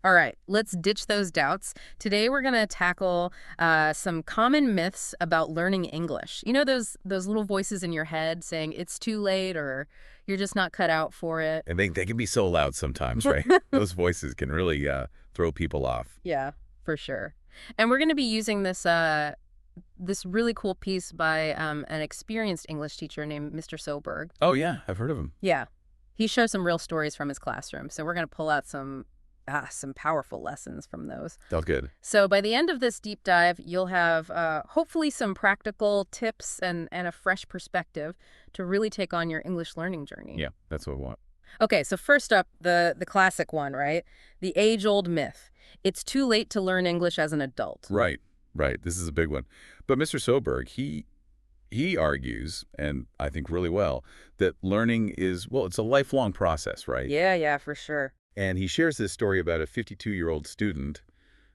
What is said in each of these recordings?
All right, let's ditch those doubts. Today we're going to tackle some common myths about learning English. You know those little voices in your head saying it's too late or you're just not cut out for it. And they can be so loud sometimes, right? Those voices can really throw people off. Yeah, for sure. And we're going to be using this really cool piece by an experienced English teacher named Mr. Soberg. Oh, yeah, I've heard of them. Yeah, he shares some real stories from his classroom. So we're going to pull out some powerful lessons from those. That's good. So by the end of this deep dive, you'll have hopefully some practical tips and a fresh perspective to really take on your English learning journey. Yeah, that's what I want. Okay, so first up, the classic one, right? The age-old myth. It's too late to learn English as an adult. Right, right. This is a big one. But Mr. Soberg, he argues, and I think really well, that learning is, well, it's a lifelong process, right? Yeah, for sure. And he shares this story about a 52-year-old student,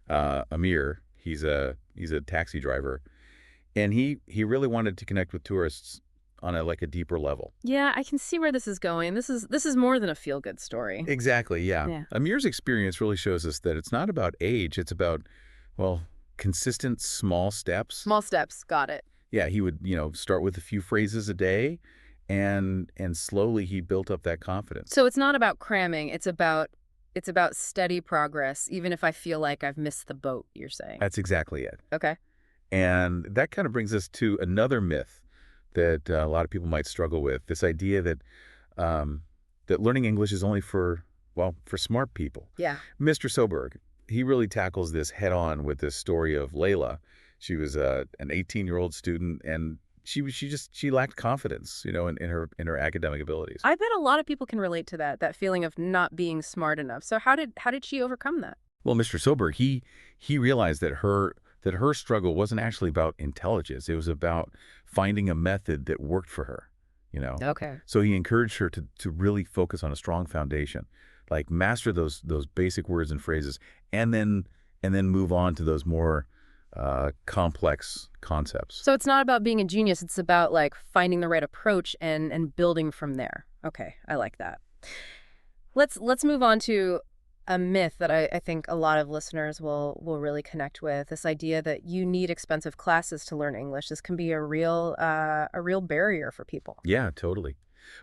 Amir. He's a taxi driver, and he really wanted to connect with tourists on a deeper level. Yeah, I can see where this is going. This is more than a feel-good story. Exactly, yeah. Yeah. Amir's experience really shows us that it's not about age. It's about, well, consistent small steps. Small steps, got it. Yeah, he would, start with a few phrases a day, and slowly he built up that confidence. So it's not about cramming, it's about steady progress, even if I feel like I've missed the boat, you're saying. That's exactly it. Okay. And that kind of brings us to another myth that a lot of people might struggle with, this idea that that learning English is only for smart people. Yeah. Mr. Soberg, he really tackles this head on with this story of Layla. She was an 18-year-old student, and she lacked confidence, in her academic abilities. I bet a lot of people can relate to that feeling of not being smart enough. So how did she overcome that? Well, Mr. Soberg, he realized that her struggle wasn't actually about intelligence. It was about finding a method that worked for her, Okay. So he encouraged her to really focus on a strong foundation, like master those basic words and phrases, and then move on to those more complex concepts. So it's not about being a genius, it's about like finding the right approach and building from there. Okay, I like that. Let's move on to a myth that I think a lot of listeners will really connect with. This idea that you need expensive classes to learn English. This can be a real barrier for people. Yeah, totally.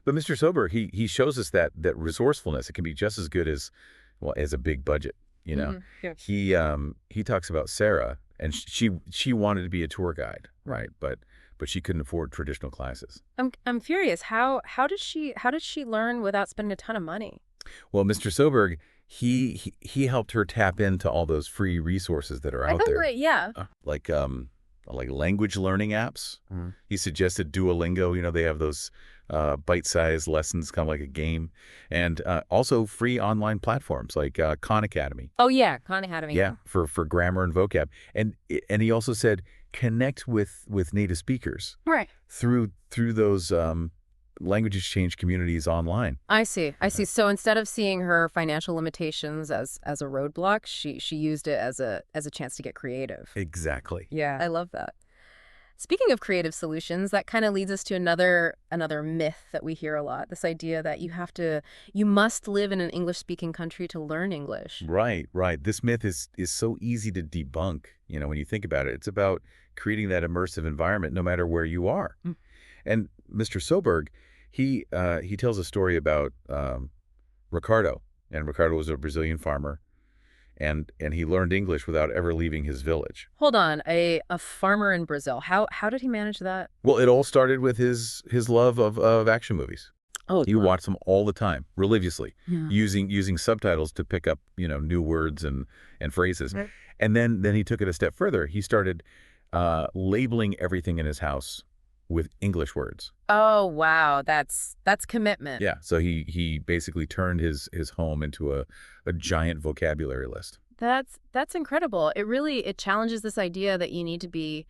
But Mr. Soberg, he shows us that resourcefulness, it can be just as good as a big budget. Yeah. He talks about Sarah, and she wanted to be a tour guide, right? But she couldn't afford traditional classes. I'm curious, how did she learn without spending a ton of money? Well, Mr. Soberg, he helped her tap into all those free resources that are out there. Great, yeah. Like language learning apps. He suggested Duolingo. They have those bite-sized lessons, kind of like a game, and also free online platforms like Khan Academy. Oh yeah, Khan Academy. Yeah, for grammar and vocab. And he also said connect with native speakers Right. through those language exchange communities online. I see. So instead of seeing her financial limitations as a roadblock, she used it as a chance to get creative. Exactly. Yeah, I love that. Speaking of creative solutions, that kind of leads us to another myth that we hear a lot. This idea that you must live in an English-speaking country to learn English. Right. This myth is so easy to debunk, when you think about it. It's about creating that immersive environment no matter where you are. Mm. And Mr. Soberg, he tells a story about Ricardo. And Ricardo was a Brazilian farmer, and he learned English without ever leaving his village. Hold on, a farmer in Brazil. How did he manage that? Well, it all started with his love of action movies. Oh, He watched them all the time, religiously, yeah. using subtitles to pick up, new words and phrases. Right. And then he took it a step further. He started labeling everything in his house with English words. Oh, wow. That's commitment. Yeah. So he basically turned his home into a giant vocabulary list. That's incredible. It challenges this idea that you need to be,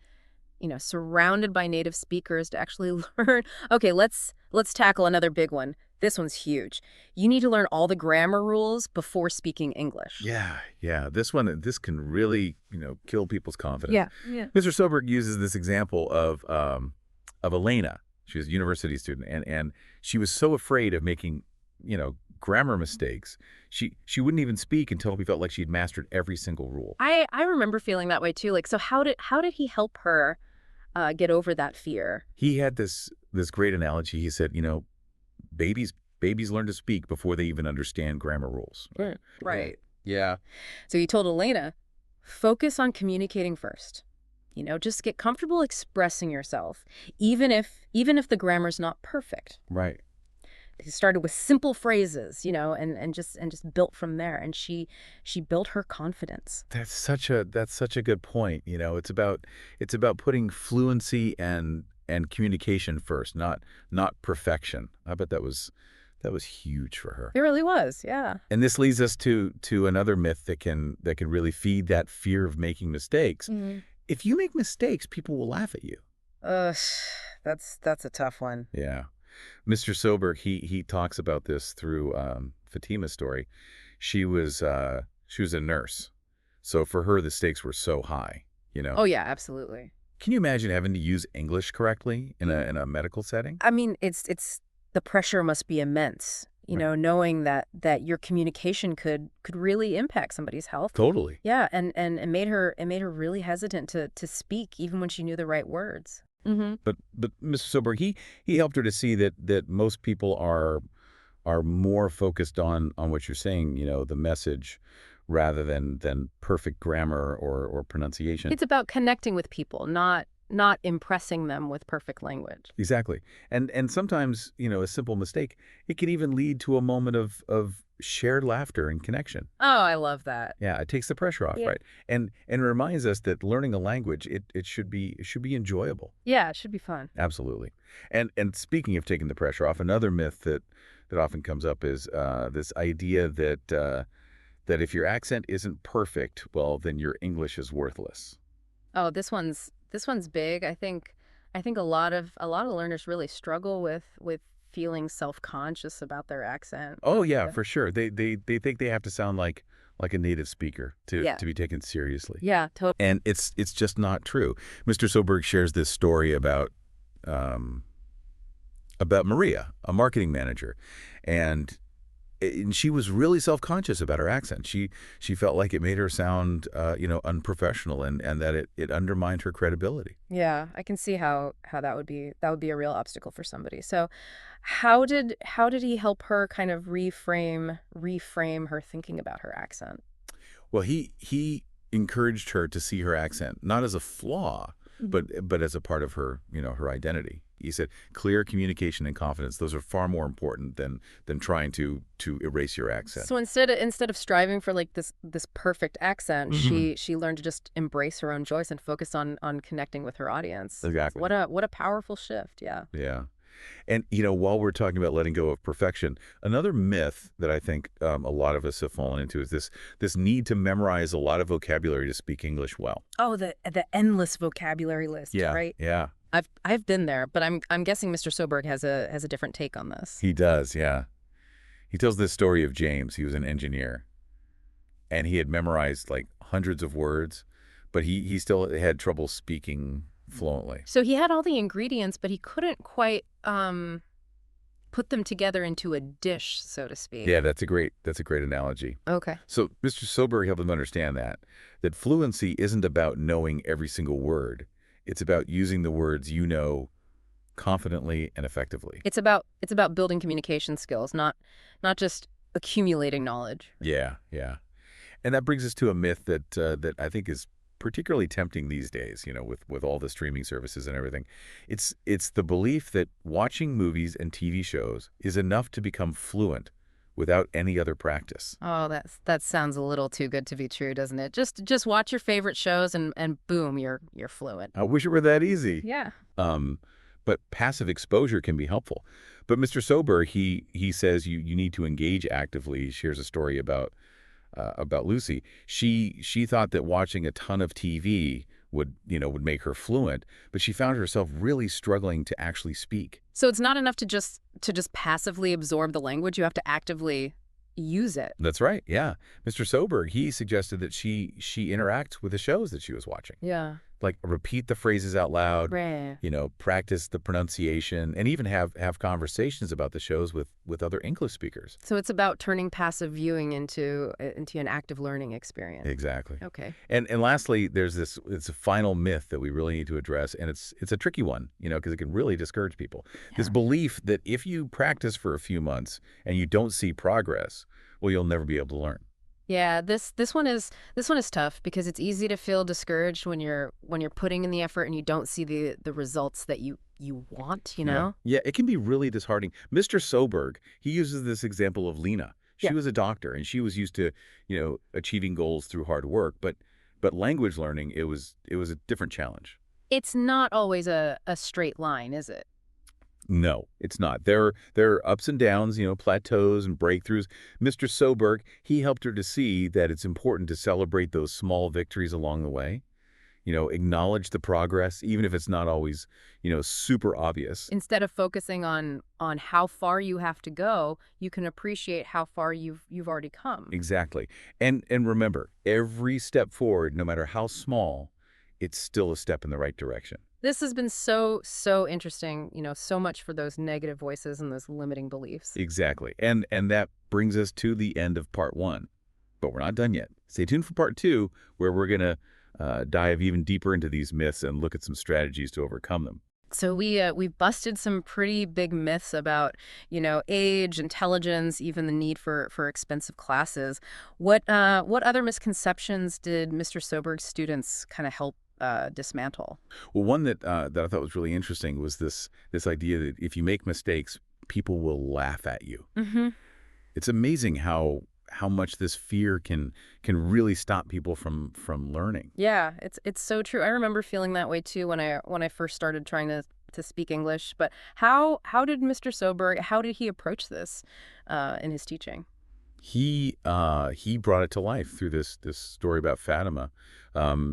surrounded by native speakers to actually learn. Okay, let's tackle another big one. This one's huge. You need to learn all the grammar rules before speaking English. Yeah. This can really, kill people's confidence. Yeah. Mr. Soberg uses this example of Elena. She was a university student, and she was so afraid of making, grammar mistakes. She wouldn't even speak until he felt like she'd mastered every single rule. I remember feeling that way too. Like, so how did he help her get over that fear? He had this great analogy. He said, babies learn to speak before they even understand grammar rules. Right. Right. Yeah. So he told Elena, focus on communicating first. Just get comfortable expressing yourself, even if the grammar's not perfect. Right. He started with simple phrases, and just built from there. And she built her confidence. That's such a good point. It's about putting fluency and communication first, not perfection. I bet that was huge for her. It really was, yeah. And this leads us to another myth that can really feed that fear of making mistakes. Mm-hmm. If you make mistakes, people will laugh at you. That's a tough one. Yeah. Mr. Soberg, he talks about this through Fatima's story. She was a nurse. So for her, the stakes were so high, Oh, yeah, absolutely. Can you imagine having to use English correctly in a medical setting? I mean, it's the pressure must be immense, knowing that your communication could really impact somebody's health. Totally. Yeah, and it made her really hesitant to speak even when she knew the right words. Mm-hmm. But Mr. Soberg, he helped her to see that most people are more focused on what you're saying, the message, rather than perfect grammar or pronunciation. It's about connecting with people, not impressing them with perfect language. Exactly. And sometimes, a simple mistake, it can even lead to a moment of shared laughter and connection. Oh, I love that. Yeah, it takes the pressure off, Yeah. right? And it reminds us that learning a language, it should be enjoyable. Yeah, it should be fun. Absolutely. And speaking of taking the pressure off, another myth that often comes up is this idea that if your accent isn't perfect, well, then your English is worthless. Oh, this one's big. I think a lot of learners really struggle with feeling self-conscious about their accent. Oh yeah, for sure. They think they have to sound like a native speaker to be taken seriously. Yeah, totally. And it's just not true. Mr. Soberg shares this story about Maria, a marketing manager, and she was really self-conscious about her accent. She felt like it made her sound unprofessional and that it undermined her credibility. Yeah, I can see how that would be a real obstacle for somebody. So how did he help her kind of reframe her thinking about her accent? Well, he encouraged her to see her accent not as a flaw, but as a part of her, her identity. He said clear communication and confidence, those are far more important than trying to erase your accent. So instead of striving for like this perfect accent, she learned to just embrace her own voice and focus on connecting with her audience. Exactly. What a powerful shift, yeah. Yeah. And, while we're talking about letting go of perfection, another myth that I think a lot of us have fallen into is this need to memorize a lot of vocabulary to speak English well. Oh, the endless vocabulary list, right? Yeah. I've been there, but I'm guessing Mr. Soberg has a different take on this. He does, yeah. He tells this story of James. He was an engineer, and he had memorized like hundreds of words, but he still had trouble speaking fluently. So he had all the ingredients, but he couldn't quite put them together into a dish, so to speak. Yeah, that's a great analogy. Okay. So Mr. Soberg helped him understand that fluency isn't about knowing every single word. It's about using the words confidently and effectively. It's about building communication skills, not just accumulating knowledge. Yeah. And that brings us to a myth that I think is particularly tempting these days, with all the streaming services and everything. It's the belief that watching movies and TV shows is enough to become fluent without any other practice. Oh, that sounds a little too good to be true, doesn't it? Just watch your favorite shows and boom, you're fluent. I wish it were that easy. Yeah. But passive exposure can be helpful. But Mr. Soberg, he says you need to engage actively. He shares a story about Lucy. She thought that watching a ton of TV would make her fluent, but she found herself really struggling to actually speak. So it's not enough to just passively absorb the language. You have to actively use it. That's right. Yeah. Mr. Soberg, he suggested that she interacts with the shows that she was watching. Yeah. like repeat the phrases out loud, Right. practice the pronunciation, and even have conversations about the shows with other English speakers. So it's about turning passive viewing into an active learning experience. Exactly. Okay. And lastly, there's it's a final myth that we really need to address, and it's a tricky one, because it can really discourage people. This Yeah. belief that if you practice for a few months and you don't see progress, well, you'll never be able to learn. Yeah, this one is tough because it's easy to feel discouraged when you're putting in the effort and you don't see the results that you want, you Yeah. know? Yeah, it can be really disheartening. Mr. Soberg, he uses this example of Lena. She Yeah. was a doctor and she was used to, achieving goals through hard work, but language learning, it was a different challenge. It's not always a straight line, is it? No, it's not. There are ups and downs, plateaus and breakthroughs. Mr. Soberg, he helped her to see that it's important to celebrate those small victories along the way. Acknowledge the progress, even if it's not always, super obvious. Instead of focusing on how far you have to go, you can appreciate how far you've already come. Exactly. And remember, every step forward, no matter how small, it's still a step in the right direction. This has been so interesting, so much for those negative voices and those limiting beliefs. Exactly. And that brings us to the end of part one. But we're not done yet. Stay tuned for part two, where we're going to dive even deeper into these myths and look at some strategies to overcome them. So we busted some pretty big myths about, age, intelligence, even the need for expensive classes. What other misconceptions did Mr. Soberg's students kind of help dismantle? Well, one that I thought was really interesting was this idea that if you make mistakes, people will laugh at you. Mm-hmm. It's amazing how much this fear can really stop people from learning. Yeah, it's so true. I remember feeling that way too when I first started trying to speak English. But how did Mr. Soberg, how did he approach this in his teaching? He brought it to life through this story about Fatima.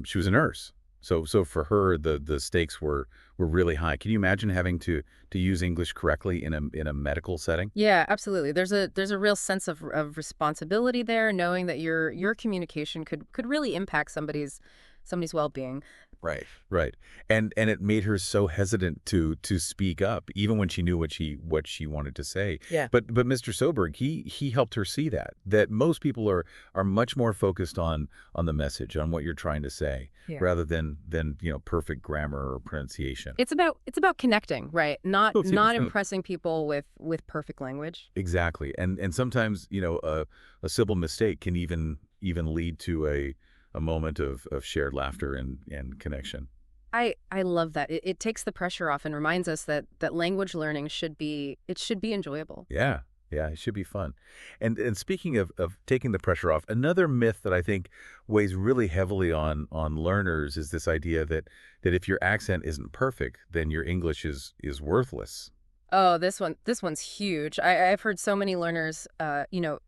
She was a nurse, so for her the stakes were really high. Can you imagine having to use English correctly in a medical setting? Yeah, absolutely. There's a real sense of responsibility there, knowing that your communication could really impact somebody's well-being. Right. And it made her so hesitant to speak up, even when she knew what she wanted to say. Yeah. But Mr. Soberg, he helped her see that most people are much more focused on the message, on what you're trying to say, Yeah. rather than perfect grammar or pronunciation. It's about connecting, right? Not Oh, yeah, not yeah. impressing people with perfect language. Exactly. And sometimes, a simple mistake can even lead to a moment of shared laughter and connection. I love that. It takes the pressure off and reminds us that language learning should be enjoyable. Yeah. Yeah, it should be fun. And speaking of taking the pressure off, another myth that I think weighs really heavily on learners is this idea that if your accent isn't perfect, then your English is worthless. Oh, this one's huge. I've heard so many learners,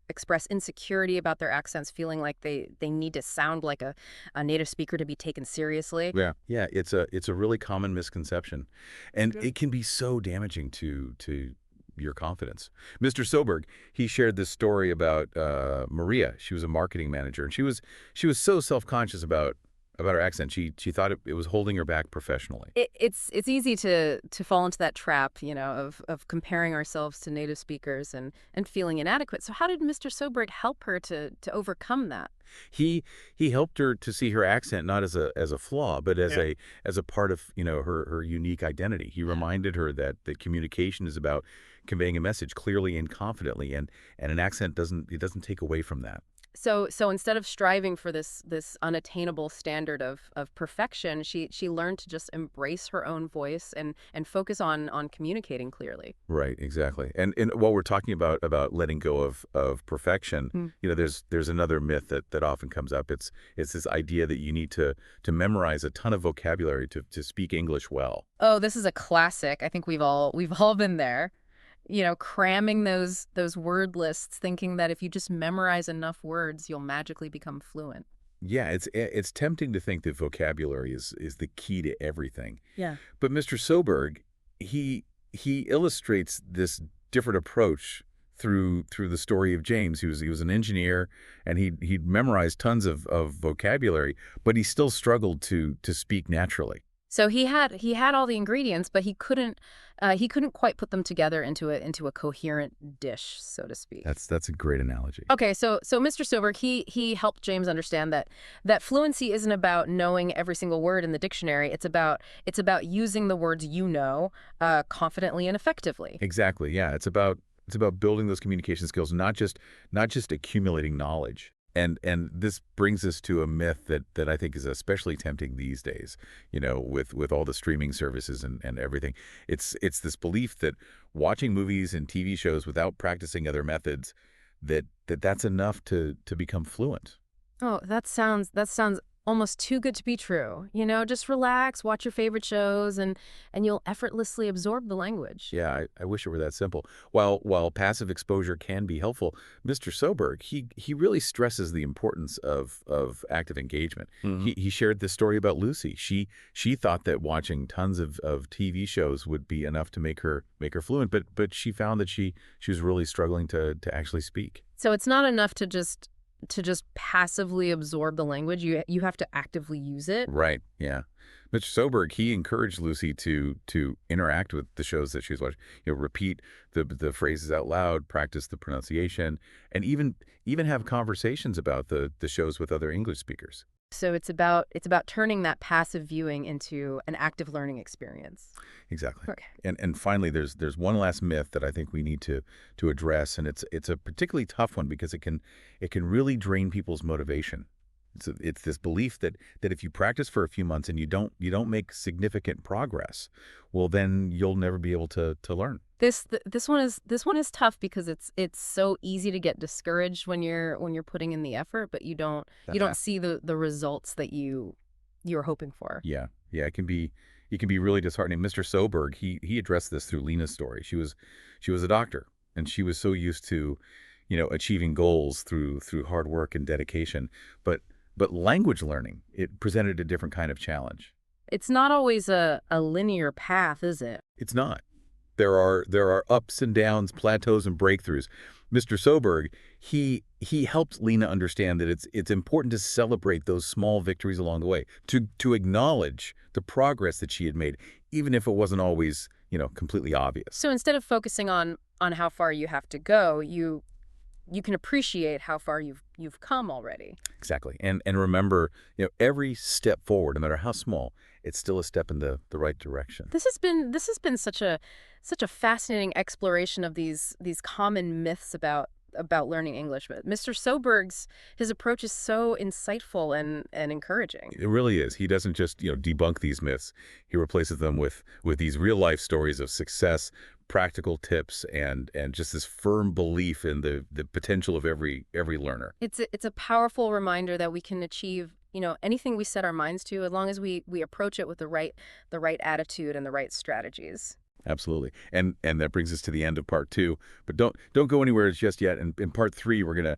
express insecurity about their accents, feeling like they need to sound like a native speaker to be taken seriously. Yeah. Yeah, it's a really common misconception. And Yeah. it can be so damaging to your confidence. Mr. Soberg, he shared this story about Maria. She was a marketing manager, and she was so self-conscious about her accent. She thought it was holding her back professionally. It's easy to fall into that trap, of comparing ourselves to native speakers and feeling inadequate. So how did Mr. Soberg help her to overcome that? He helped her to see her accent not as a flaw, but as Yeah. a part of her unique identity. He reminded her that communication is about conveying a message clearly and confidently, and an accent doesn't take away from that. So instead of striving for this unattainable standard of perfection, she learned to just embrace her own voice and focus on communicating clearly. Right, exactly. And while we're talking about letting go of perfection, Hmm. there's another myth that often comes up. It's this idea that you need to memorize a ton of vocabulary to speak English well. Oh, this is a classic. I think we've all been there. Cramming those word lists, thinking that if you just memorize enough words, you'll magically become fluent. Yeah, it's tempting to think that vocabulary is the key to everything. Yeah. But Mr. Soberg, he illustrates this different approach through the story of James. He was an engineer, and he'd memorized tons of vocabulary, but he still struggled to speak naturally. So he had all the ingredients, but he couldn't quite put them together into a coherent dish, so to speak. That's a great analogy. Okay, so Mr. Soberg, he helped James understand that fluency isn't about knowing every single word in the dictionary. It's about using the words confidently and effectively. Exactly. Yeah, it's about building those communication skills, not just accumulating knowledge. And this brings us to a myth that I think is especially tempting these days, with all the streaming services and everything. It's this belief that watching movies and TV shows without practicing other methods, that's enough to become fluent. Oh, that sounds almost too good to be true. Just relax, watch your favorite shows, and you'll effortlessly absorb the language. Yeah, I wish it were that simple. While passive exposure can be helpful, Mr. Soberg, he really stresses the importance of active engagement. He shared this story about Lucy. She thought that watching tons of TV shows would be enough to make her fluent, but she found that she was really struggling to actually speak. So it's not enough to just passively absorb the language. You have to actively use it. Right. Yeah. Mr. Soberg, he encouraged Lucy to interact with the shows that she was watching. Repeat the phrases out loud, practice the pronunciation, and even have conversations about the shows with other English speakers. So it's about turning that passive viewing into an active learning experience. Exactly. Okay. And finally, there's one last myth that I think we need to address, and it's a particularly tough one because it can really drain people's motivation. It's this belief that if you practice for a few months and you don't make significant progress, well, then you'll never be able to learn. This one is tough because it's so easy to get discouraged when you're putting in the effort, but you don't see the results that you're hoping for. Yeah, yeah, it can be really disheartening. Mr. Soberg, he addressed this through Lena's story. She was a doctor, and she was so used to, achieving goals through hard work and dedication. But language learning, it presented a different kind of challenge. It's not always a linear path, is it? It's not. There are ups and downs, plateaus and breakthroughs. Mr. Soberg, he helped Lena understand that it's important to celebrate those small victories along the way, to acknowledge the progress that she had made, even if it wasn't always, completely obvious. So instead of focusing on how far you have to go, you can appreciate how far you've come already. Exactly. And remember, every step forward, no matter how small, it's still a step in the right direction. This has been such a fascinating exploration of these common myths about learning English. But Mr. Soberg's his approach is so insightful and encouraging. It really is. He doesn't just, debunk these myths. He replaces them with these real life stories of success, practical tips, and just this firm belief in the potential of every learner. It's a powerful reminder that we can achieve anything we set our minds to as long as we approach it with the right attitude and the right strategies. Absolutely. And that brings us to the end of part 2. But don't go anywhere just yet. In part 3, we're gonna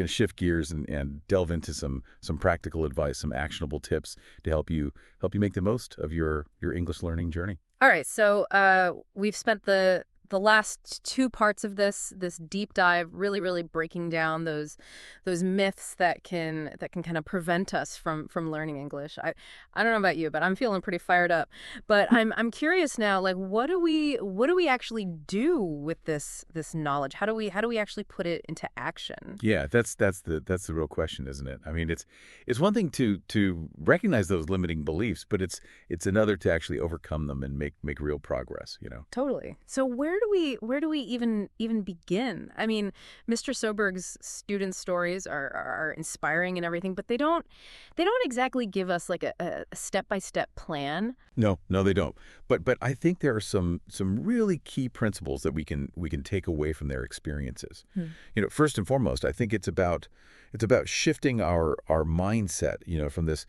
shift gears and delve into some practical advice, some actionable tips to help you make the most of your English learning journey. All right, so we've spent the last 2 parts of this deep dive really breaking down those myths that can kind of prevent us from learning English. I don't know about you, but I'm feeling pretty fired up. But I'm curious now, like what do we actually do with this knowledge? How do we actually put it into action? Yeah, that's the real question, isn't it? I mean, it's one thing to recognize those limiting beliefs, but it's another to actually overcome them and make real progress. Totally. So where do we even begin? I mean, Mr. Soberg's student stories are inspiring and everything, but they don't exactly give us like a step-by-step plan. No, they don't. But I think there are some really key principles that we can take away from their experiences. First and foremost, I think it's about shifting our mindset, from this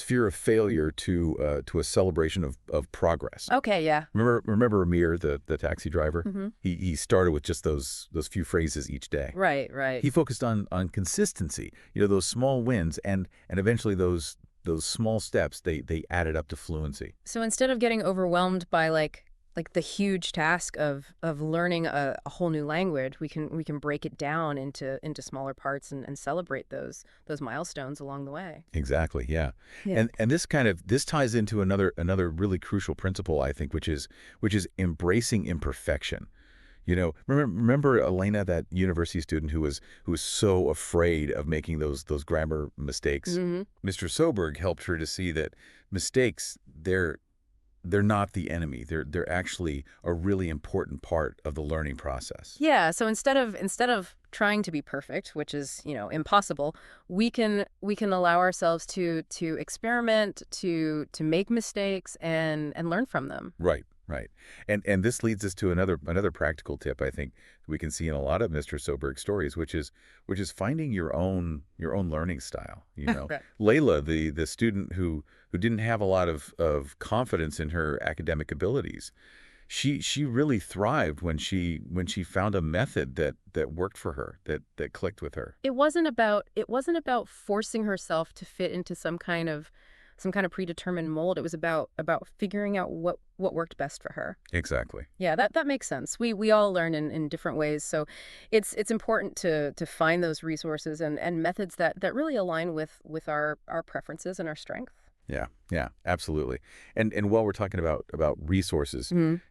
fear of failure to a celebration of progress. Okay, yeah. Remember Amir, the taxi driver? Mm-hmm. He started with just those few phrases each day. Right. He focused on consistency, those small wins, and eventually those small steps, they added up to fluency. So instead of getting overwhelmed by like like the huge task of learning a whole new language, we can break it down into smaller parts and celebrate those milestones along the way. Exactly, yeah. Yeah. And this ties into another really crucial principle, I think, which is embracing imperfection. Remember Elena, that university student who was so afraid of making those grammar mistakes? Hmm. Mr. Soberg helped her to see that mistakes, they're not the enemy. They're actually a really important part of the learning process. Yeah, so instead of trying to be perfect, which is, impossible, we can allow ourselves to experiment, to make mistakes and learn from them. Right, right. And this leads us to another practical tip, I think, we can see in a lot of Mr. Soberg stories, which is finding your own learning style. Right. Layla, the student who didn't have a lot of confidence in her academic abilities, she really thrived when she found a method that worked for her, that clicked with her. It wasn't about forcing herself to fit into some kind of predetermined mold. It was about figuring out what worked best for her. Exactly. Yeah, that makes sense. We all learn in different ways, so it's important to find those resources and methods that really align with our preferences and our strength. Yeah, yeah, absolutely. And while we're talking about resources, Mhm.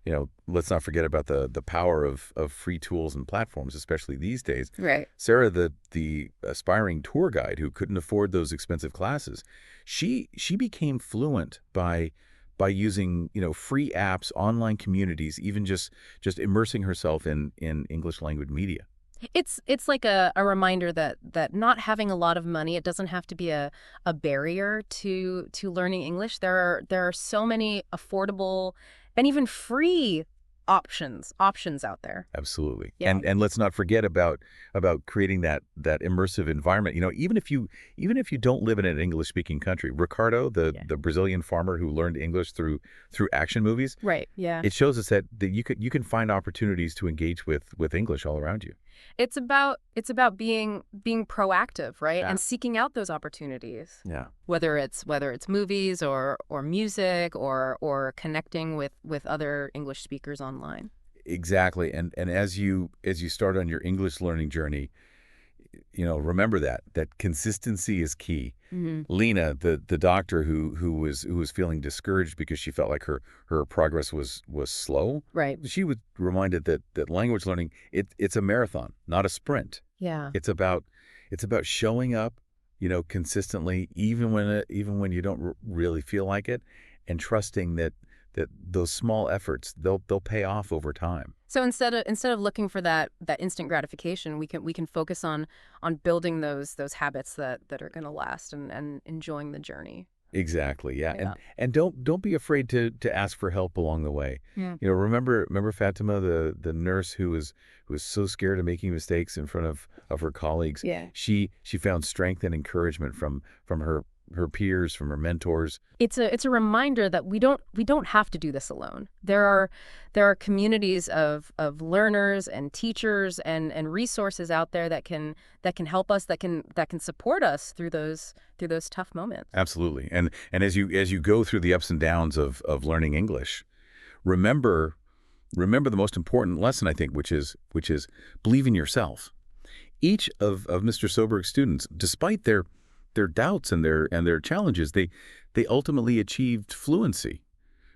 let's not forget about the power of free tools and platforms, especially these days. Right. Sarah, the aspiring tour guide who couldn't afford those expensive classes, she became fluent by using free apps, online communities, even just immersing herself in English language media. It's like a reminder that not having a lot of money, it doesn't have to be a barrier to learning English. There are so many affordable and even free options out there. Absolutely. Yeah. And let's not forget about creating that immersive environment. Even if you don't live in an English speaking country, Ricardo, the Yeah. the Brazilian farmer who learned English through action movies, Right. Yeah. it shows us that you can find opportunities to engage with English all around you. It's about being proactive, right? Yeah. And seeking out those opportunities. Yeah. Whether it's movies or music or connecting with other English speakers online. Exactly. And as you start on your English learning journey, remember that consistency is key. Hmm. Lena, the doctor who was feeling discouraged because she felt like her progress was slow, Right. she was reminded that language learning, it's a marathon, not a sprint. Yeah. It's about showing up, consistently, even when you don't really feel like it, and trusting that those small efforts, they'll pay off over time. So instead of looking for that instant gratification, we can focus on building those habits that are going to last and enjoying the journey. Exactly. Yeah. Yeah. And don't be afraid to ask for help along the way. Yeah. Remember Fatima, the nurse who was so scared of making mistakes in front of her colleagues. Yeah. She found strength and encouragement from her peers, from her mentors. It's a reminder that we don't have to do this alone. There are communities of learners and teachers and resources out there that can help us, that can support us through those tough moments. Absolutely. And as you go through the ups and downs of learning English, remember the most important lesson, I think, which is believe in yourself. Each of Mr. Soberg's students, despite their doubts and their challenges, they ultimately achieved fluency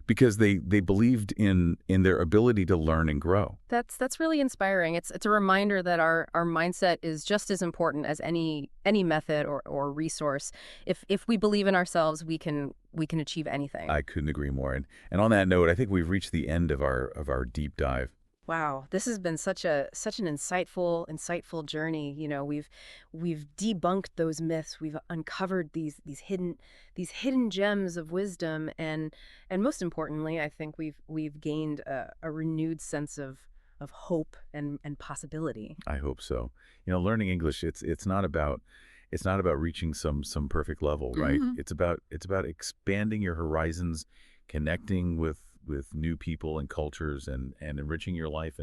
because they believed in their ability to learn and grow. That's really inspiring. It's a reminder that our mindset is just as important as any method or resource. If we believe in ourselves, we can achieve anything. I couldn't agree more. And on that note, I think we've reached the end of our deep dive. Wow, this has been such an insightful journey. We've debunked those myths. We've uncovered these hidden gems of wisdom, and most importantly, I think we've gained a renewed sense of hope and possibility. I hope so. Learning English, it's not about reaching some perfect level, right? Mhm. It's about expanding your horizons, connecting with new people and cultures, and enriching your life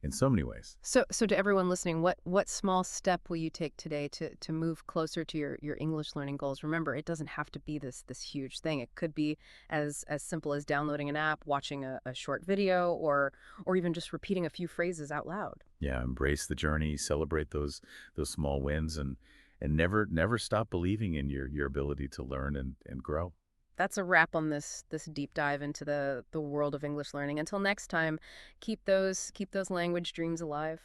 in so many ways. So to everyone listening, what small step will you take today to move closer to your English learning goals? Remember, it doesn't have to be this huge thing. It could be as simple as downloading an app, watching a short video, or even just repeating a few phrases out loud. Yeah, embrace the journey, celebrate those small wins, and never stop believing in your ability to learn and grow. That's a wrap on this deep dive into the world of English learning. Until next time, keep those language dreams alive.